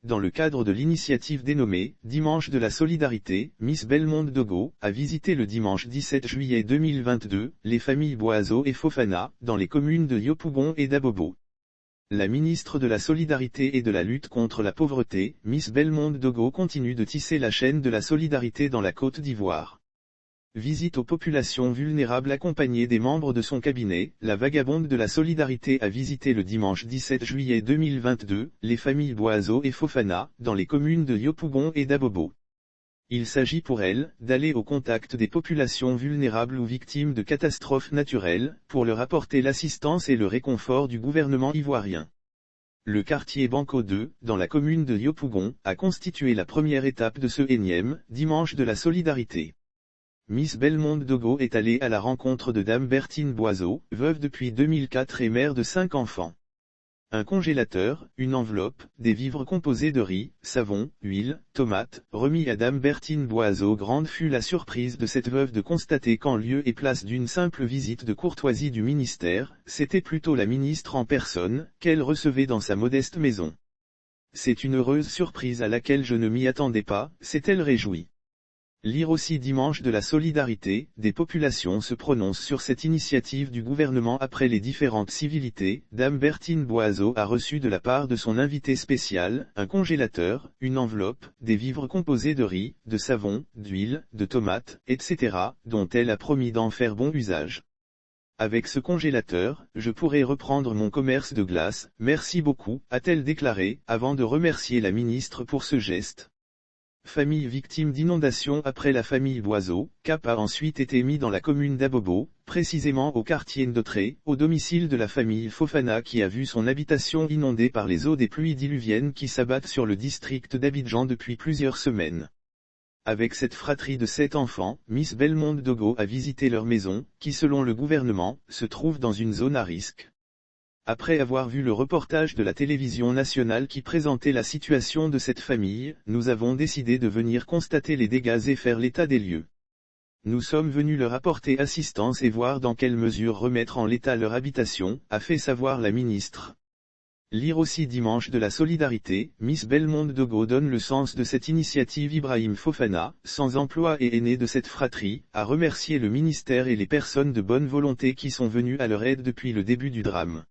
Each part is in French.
dans le cadre de l'initiative dénommée « Dimanche de la solidarité », Miss Bellemonde Dogo a visité le dimanche 17 juillet 2022 les familles Boiseau et Fofana, dans les communes de Yopougon et d'Abobo. La ministre de la Solidarité et de la lutte contre la pauvreté, Miss Bellemonde Dogo, continue de tisser la chaîne de la solidarité dans la Côte d'Ivoire. Visite aux populations vulnérables accompagnée des membres de son cabinet, la vagabonde de la solidarité a visité le dimanche 17 juillet 2022 les familles Boiseau et Fofana, dans les communes de Yopougon et d'Abobo. Il s'agit pour elle d'aller au contact des populations vulnérables ou victimes de catastrophes naturelles, pour leur apporter l'assistance et le réconfort du gouvernement ivoirien. Le quartier Banco 2, dans la commune de Yopougon, a constitué la première étape de ce énième dimanche de la solidarité. Miss Bellemonde Dogo est allée à la rencontre de Dame Bertine Boiseau, veuve depuis 2004 et mère de 5 enfants. Un congélateur, une enveloppe, des vivres composés de riz, savon, huile, tomates, remis à Dame Bertine Boiseau. Grande fut la surprise de cette veuve de constater qu'en lieu et place d'une simple visite de courtoisie du ministère, c'était plutôt la ministre en personne, qu'elle recevait dans sa modeste maison. C'est une heureuse surprise à laquelle je ne m'y attendais pas, s'est-elle réjouie. Lire aussi dimanche de la solidarité, des populations se prononcent sur cette initiative du gouvernement après les différentes civilités. Dame Bertine Boiseau a reçu de la part de son invité spécial, un congélateur, une enveloppe, des vivres composés de riz, de savon, d'huile, de tomates, etc., dont elle a promis d'en faire bon usage. Avec ce congélateur, je pourrai reprendre mon commerce de glace, merci beaucoup, a-t-elle déclaré, avant de remercier la ministre pour ce geste. Famille victime d'inondations. Après la famille Boiseau, cap a ensuite été mis dans la commune d'Abobo, précisément au quartier Ndotré, au domicile de la famille Fofana qui a vu son habitation inondée par les eaux des pluies diluviennes qui s'abattent sur le district d'Abidjan depuis plusieurs semaines. Avec cette fratrie de 7 enfants, Miss Bellemonde Dogo a visité leur maison, qui selon le gouvernement, se trouve dans une zone à risque. Après avoir vu le reportage de la télévision nationale qui présentait la situation de cette famille, nous avons décidé de venir constater les dégâts et faire l'état des lieux. Nous sommes venus leur apporter assistance et voir dans quelle mesure remettre en l'état leur habitation, a fait savoir la ministre. Lire aussi dimanche de la solidarité, Miss Bellemonde Dogo donne le sens de cette initiative. Ibrahim Fofana, sans emploi et aîné de cette fratrie, a remercié le ministère et les personnes de bonne volonté qui sont venues à leur aide depuis le début du drame.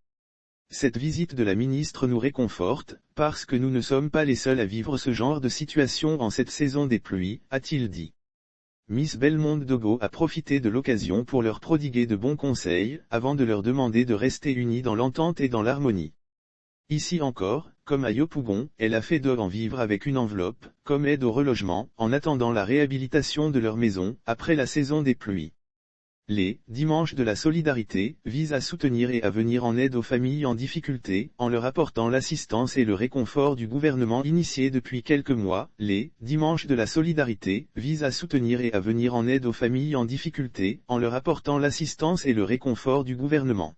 Cette visite de la ministre nous réconforte, parce que nous ne sommes pas les seuls à vivre ce genre de situation en cette saison des pluies, a-t-il dit. Miss Bellemonde Dogo a profité de l'occasion pour leur prodiguer de bons conseils, avant de leur demander de rester unis dans l'entente et dans l'harmonie. Ici encore, comme à Yopougon, elle a fait d'eux en vivre avec une enveloppe, comme aide au relogement, en attendant la réhabilitation de leur maison, après la saison des pluies. Les dimanches de la solidarité visent à soutenir et à venir en aide aux familles en difficulté, en leur apportant l'assistance et le réconfort du gouvernement initié depuis quelques mois. Les dimanches de la solidarité visent à soutenir et à venir en aide aux familles en difficulté, en leur apportant l'assistance et le réconfort du gouvernement.